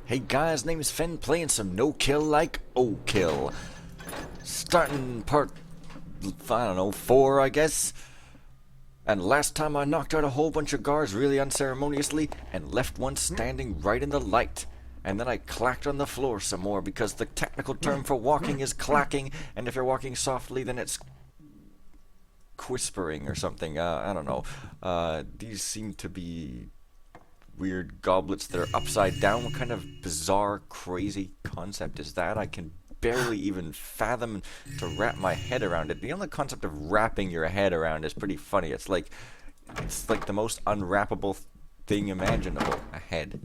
Hey guys, name is Finn, playing some no kill like O-kill. Starting part, I don't know, 4 I guess. And last time I knocked out a whole bunch of guards really unceremoniously and left one standing right in the light. And then I clacked on the floor some more because the technical term for walking is clacking, and if you're walking softly then it's whispering or something. I don't know. These seem to be weird goblets that are upside down. What kind of bizarre, crazy concept is that? I can barely even fathom to wrap my head around it. The only concept of wrapping your head around is pretty funny. It's like the most unwrappable thing imaginable, a head.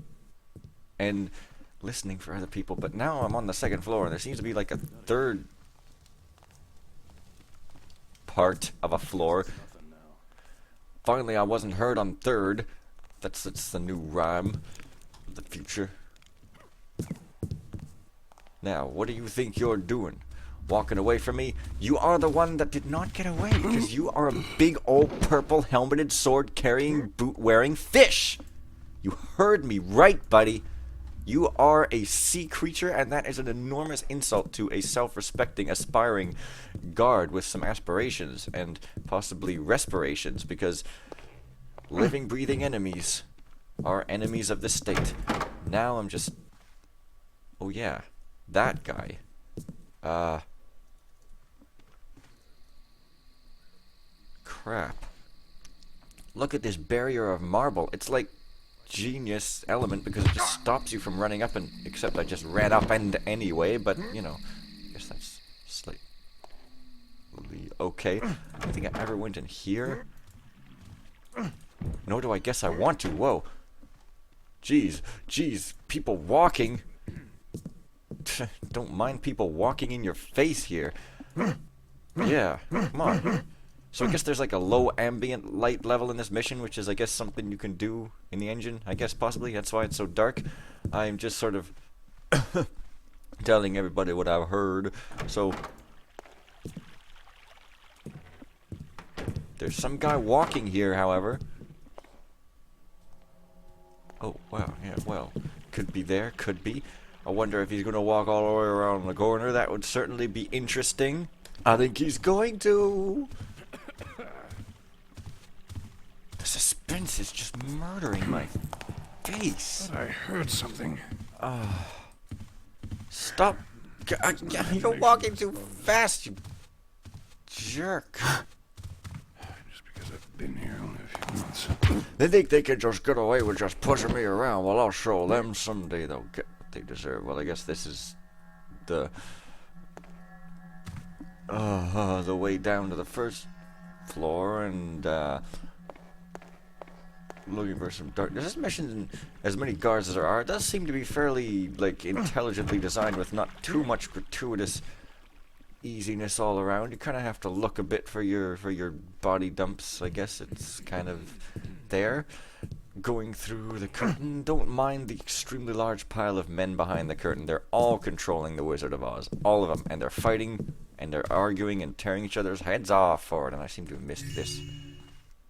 And listening for other people. But now I'm on the second floor, and there seems to be like a third part of a floor. Finally, I wasn't heard on third. That's the new rhyme of the future. Now, what do you think you're doing? Walking away from me? You are the one that did not get away, because you are a big old purple helmeted sword carrying boot wearing fish! You heard me right, buddy. You are a sea creature, and that is an enormous insult to a self-respecting, aspiring guard with some aspirations, and possibly respirations, because living, breathing enemies are enemies of the state. Now I'm just... Oh yeah, that guy. Crap. Look at this barrier of marble. It's like genius element because it just stops you from running up, and except I just ran up and anyway, but you know, I guess that's slightly okay. I don't think I ever went in here. Nor do I guess I want to. Whoa. Jeez, people walking. Don't mind people walking in your face here. Yeah, come on. So I guess there's like a low ambient light level in this mission, which is I guess something you can do in the engine, I guess possibly. That's why it's so dark. I'm just sort of telling everybody what I've heard. So there's some guy walking here, however. Oh, wow, yeah, well, could be there, could be. I wonder if he's going to walk all the way around the corner. That would certainly be interesting. I think he's going to. The suspense is just murdering my face. I heard something. Stop. You're walking too fast, you jerk. Just because I've been here only a few months. They think they can just get away with just pushing me around. Well, I'll show them someday they'll get what they deserve. Well, I guess this is the way down to the first floor, and looking for some dark. This mission, as many guards as there are, it does seem to be fairly like intelligently designed, with not too much gratuitous easiness all around. You kind of have to look a bit for your body dumps. I guess it's kind of there. Going through the curtain. Don't mind the extremely large pile of men behind the curtain. They're all controlling the Wizard of Oz. All of them. And they're fighting, and they're arguing and tearing each other's heads off for it. And I seem to have missed this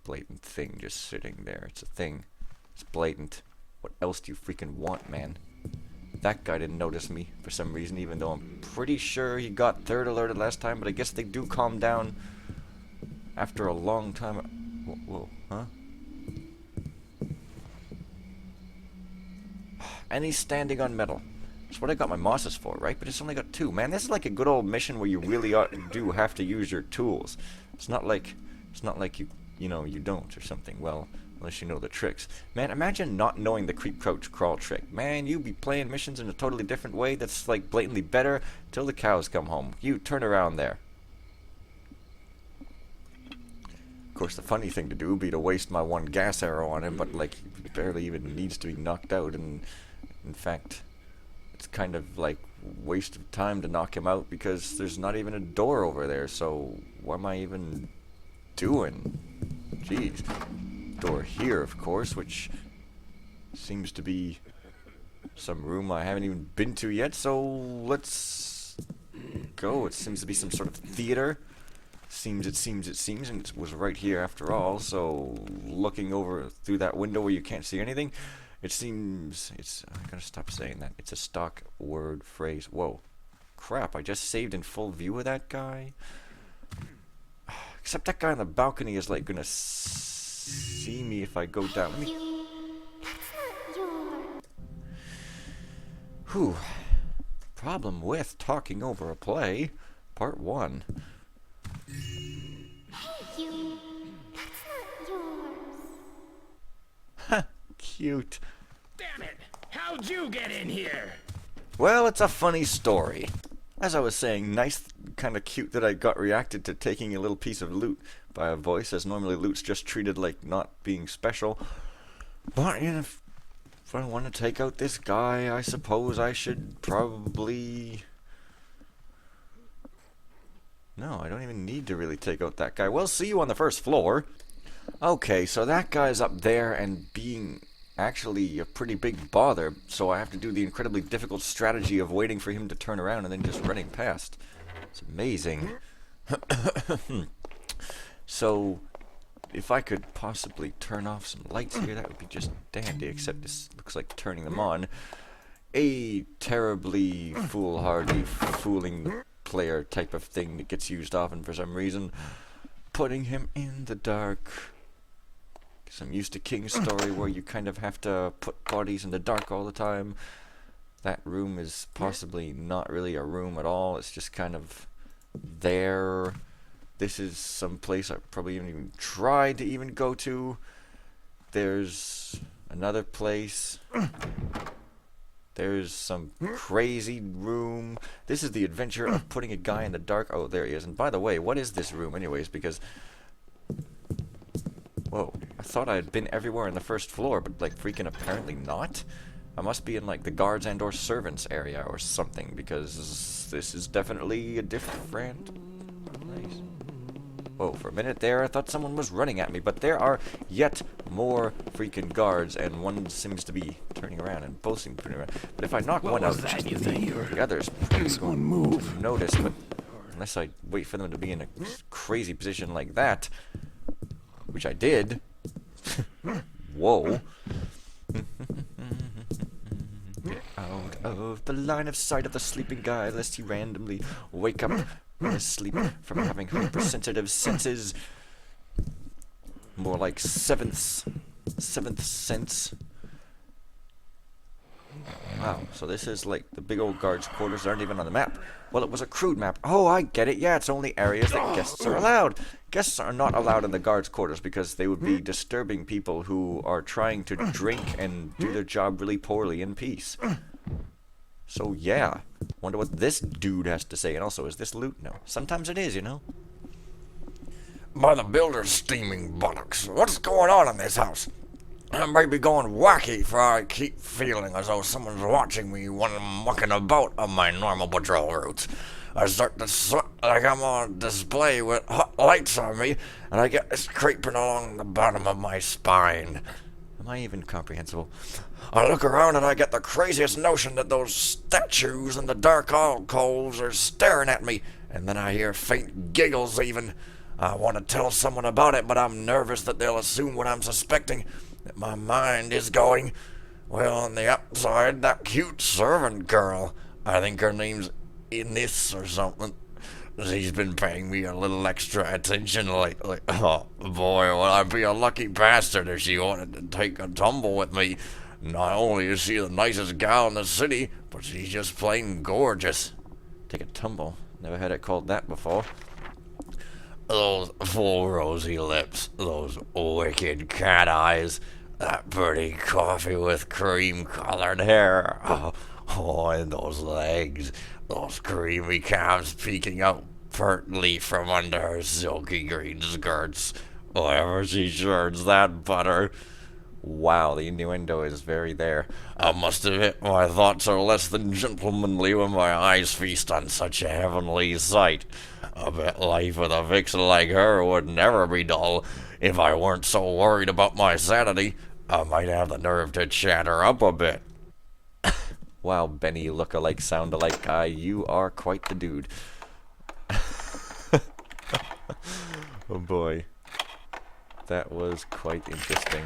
blatant thing just sitting there. It's a thing. It's blatant. What else do you freaking want, man? That guy didn't notice me for some reason, even though I'm pretty sure he got third alerted last time. But I guess they do calm down after a long time. Whoa, huh? And he's standing on metal. That's what I got my mosses for, right? But it's only got 2. Man, this is like a good old mission where you really do have to use your tools. It's not like you know, you don't or something. Well, unless you know the tricks. Man, imagine not knowing the creep, crouch, crawl trick. Man, you'd be playing missions in a totally different way that's like blatantly better till the cows come home. You turn around there. Of course, the funny thing to do would be to waste my 1 gas arrow on him, but like he barely even needs to be knocked out, and in fact, it's kind of like waste of time to knock him out because there's not even a door over there, so what am I even doing? Jeez. Door here, of course, which seems to be some room I haven't even been to yet, so let's go. It seems to be some sort of theater. Seems, and it was right here after all, so looking over through that window where you can't see anything, It seems I gotta stop saying that. It's a stock word phrase. Whoa. Crap, I just saved in full view of that guy. Except that guy on the balcony is like gonna see me if I go down. Let me... Whew. Problem with talking over a play. Part 1. Ha! Cute. Damn it! How'd you get in here? Well, it's a funny story. As I was saying, nice, kind of cute that I got reacted to taking a little piece of loot by a voice, as normally loot's just treated like not being special. But, you know, if I want to take out this guy, I suppose I should probably... No, I don't even need to really take out that guy. We'll see you on the first floor. Okay, so that guy's up there and being actually a pretty big bother, so I have to do the incredibly difficult strategy of waiting for him to turn around and then just running past. It's amazing. So, if I could possibly turn off some lights here, that would be just dandy, except this looks like turning them on. A terribly foolhardy, fooling player type of thing that gets used often for some reason. Putting him in the dark. I'm used to King's Story where you kind of have to put bodies in the dark all the time. That room is possibly not really a room at all. It's just kind of there. This is some place I probably haven't even tried to even go to. There's another place. There's some crazy room. This is the adventure of putting a guy in the dark. Oh, there he is. And by the way, what is this room anyways? Because... Whoa, I thought I had been everywhere on the first floor, but like freaking apparently not. I must be in like the guards and or servants area or something, because this is definitely a different place. Whoa, for a minute there I thought someone was running at me, but there are yet more freaking guards, and one seems to be turning around, and both seem to be turning around. But if I knock one out, the others One move. notice, but unless I wait for them to be in a crazy position like that, which I did. Whoa. Get out of the line of sight of the sleeping guy, lest he randomly wake up in his sleep from having hypersensitive senses. More like seventh sense. Wow, so this is like the big old guards' quarters aren't even on the map. Well, it was a crude map. Oh, I get it. Yeah, it's only areas that guests are allowed. Guests are not allowed in the guards' quarters because they would be disturbing people who are trying to drink and do their job really poorly in peace. So, yeah. Wonder what this dude has to say. And also, is this loot? No. Sometimes it is, you know. By the builder's steaming buttocks, what's going on in this house? I might be going wacky, for I keep feeling as though someone's watching me when I'm mucking about on my normal patrol routes. I start to sweat like I'm on display with hot lights on me, and I get this creeping along the bottom of my spine. Am I even comprehensible? I look around and I get the craziest notion that those statues in the dark alcoves are staring at me, and then I hear faint giggles even. I want to tell someone about it, but I'm nervous that they'll assume what I'm suspecting, that my mind is going. Well, on the outside, that cute servant girl, I think her name's Ines or something. She's been paying me a little extra attention lately. Oh, boy, would I be a lucky bastard if she wanted to take a tumble with me. Not only is she the nicest gal in the city, but she's just plain gorgeous. Take a tumble. Never had it called that before. Those full rosy lips, those wicked cat eyes, that pretty coffee with cream-colored hair. Oh, and those legs, those creamy calves peeking out pertly from under her silky green skirts. Whenever she churns that butter. Wow, the innuendo is very there. I must admit, my thoughts are less than gentlemanly when my eyes feast on such a heavenly sight. I bet life with a vixen like her would never be dull. If I weren't so worried about my sanity, I might have the nerve to chat her up a bit. Wow, Benny look-alike, sound-alike guy, you are quite the dude. Oh boy. That was quite interesting.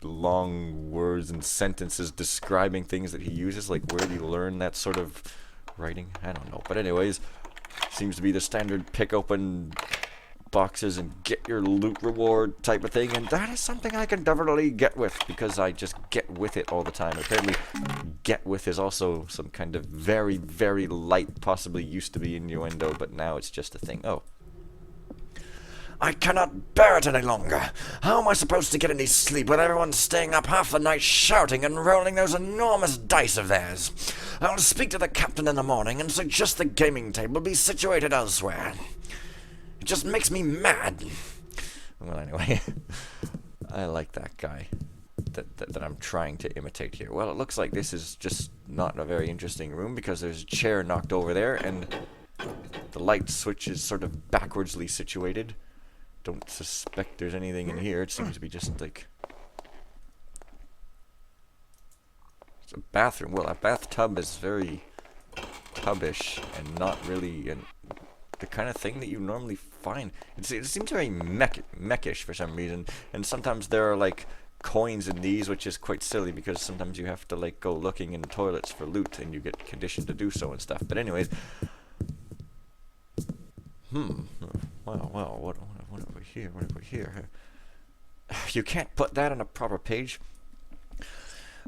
long words and sentences describing things that he uses. Like, where do you learn that sort of writing? I don't know. But anyways, seems to be the standard pick open boxes and get your loot reward type of thing, and that is something I can definitely get with, because I just get with it all the time. Apparently, get with is also some kind of very, very light, possibly used to be innuendo, but now it's just a thing. Oh. I cannot bear it any longer. How am I supposed to get any sleep when everyone's staying up half the night shouting and rolling those enormous dice of theirs? I'll speak to the captain in the morning and suggest the gaming table be situated elsewhere. It just makes me mad. Well, anyway, I like that guy that I'm trying to imitate here. Well, it looks like this is just not a very interesting room, because there's a chair knocked over there, and the light switch is sort of backwardsly situated. Don't suspect there's anything in here. It seems to be just like... it's a bathroom. Well, a bathtub is very tubbish and not really the kind of thing that you normally find. It seems very mechish for some reason, and sometimes there are like coins in these, which is quite silly, because sometimes you have to like go looking in toilets for loot, and you get conditioned to do so and stuff. But anyways, well, what over here? What over here? You can't put that on a proper page.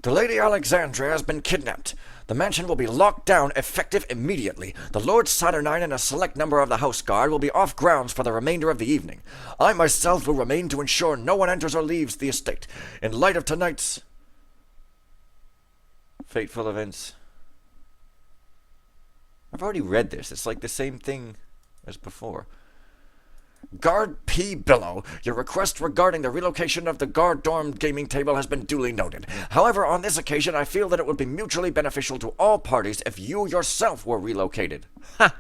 The Lady Alexandria has been kidnapped. The mansion will be locked down, effective immediately. The Lord Saturnine and a select number of the House Guard will be off grounds for the remainder of the evening. I myself will remain to ensure no one enters or leaves the estate. In light of tonight's fateful events. I've already read this. It's like the same thing as before. Guard P. Billow, your request regarding the relocation of the guard dorm gaming table has been duly noted. However, on this occasion, I feel that it would be mutually beneficial to all parties if you yourself were relocated. Ha!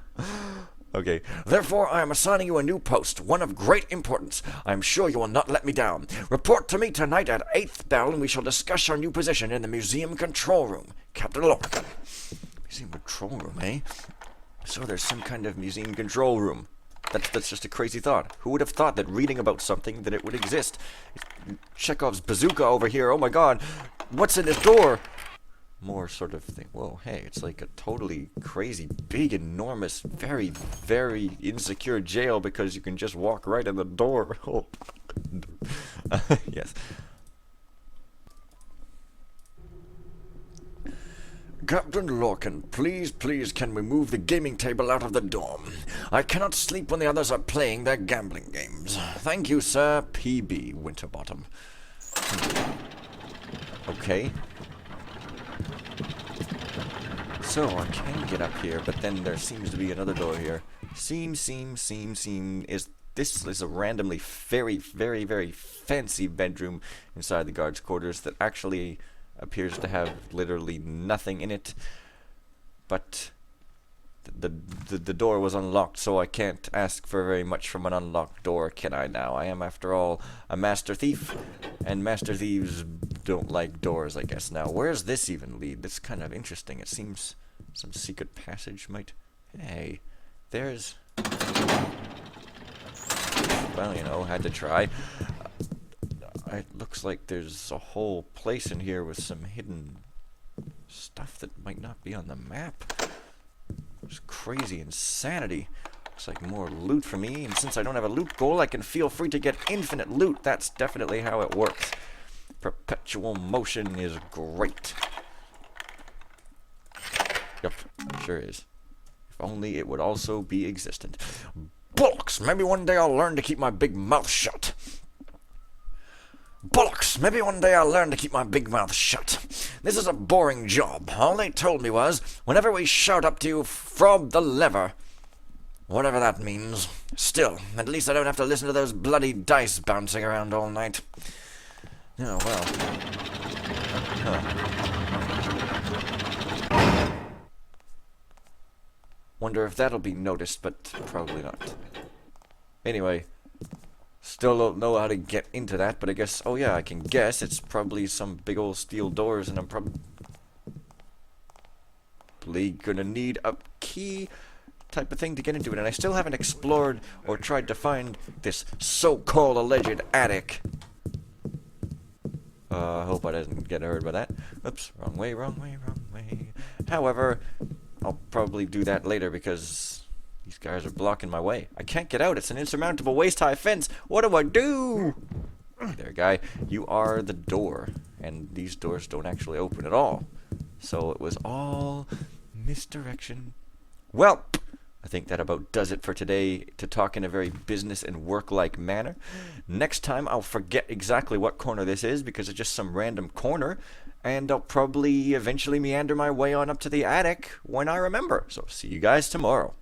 Okay. Therefore, I am assigning you a new post, one of great importance. I am sure you will not let me down. Report to me tonight at 8th bell, and we shall discuss your new position in the museum control room. Captain Lorcan. Museum control room, eh? So there's some kind of museum control room. That's just a crazy thought. Who would have thought that reading about something that it would exist? Chekhov's bazooka over here. Oh my god. What's in this door? More sort of thing. Whoa, hey, it's like a totally crazy, big, enormous, very, very insecure jail, because you can just walk right in the door. Oh. Yes. Captain Lorcan, please, can we move the gaming table out of the dorm? I cannot sleep when the others are playing their gambling games. Thank you, sir. P.B. Winterbottom. Okay. So, I can get up here, but then there seems to be another door here. This is a randomly very, very, very fancy bedroom inside the guards' quarters that actually appears to have literally nothing in it, but the door was unlocked, so I can't ask for very much from an unlocked door, can I now? I am, after all, a master thief, and master thieves don't like doors, I guess. Now, where's this even lead? That's kind of interesting. It seems some secret passage might... Hey, there's... Well, you know, had to try. It looks like there's a whole place in here with some hidden stuff that might not be on the map. It's crazy insanity. Looks like more loot for me, and since I don't have a loot goal, I can feel free to get infinite loot. That's definitely how it works. Perpetual motion is great. Yep, sure is. If only it would also be existent. Bollocks! Maybe one day I'll learn to keep my big mouth shut. Bollocks! Maybe one day I'll learn to keep my big mouth shut. This is a boring job. All they told me was, whenever we shout up to you, frob the lever. Whatever that means. Still, at least I don't have to listen to those bloody dice bouncing around all night. Oh, well. Huh. Wonder if that'll be noticed, but probably not. Anyway. Still don't know how to get into that, but I guess... Oh yeah, I can guess. It's probably some big old steel doors, and I'm probably gonna need a key type of thing to get into it. And I still haven't explored or tried to find this so-called alleged attic. I hope I didn't get hurt by that. Oops, wrong way, wrong way, wrong way. However, I'll probably do that later because these guys are blocking my way. I can't get out. It's an insurmountable waist-high fence. What do I do? Hey there, guy. You are the door, and these doors don't actually open at all. So it was all misdirection. Well, I think that about does it for today to talk in a very business and work-like manner. Next time I'll forget exactly what corner this is because it's just some random corner, and I'll probably eventually meander my way on up to the attic when I remember. So see you guys tomorrow.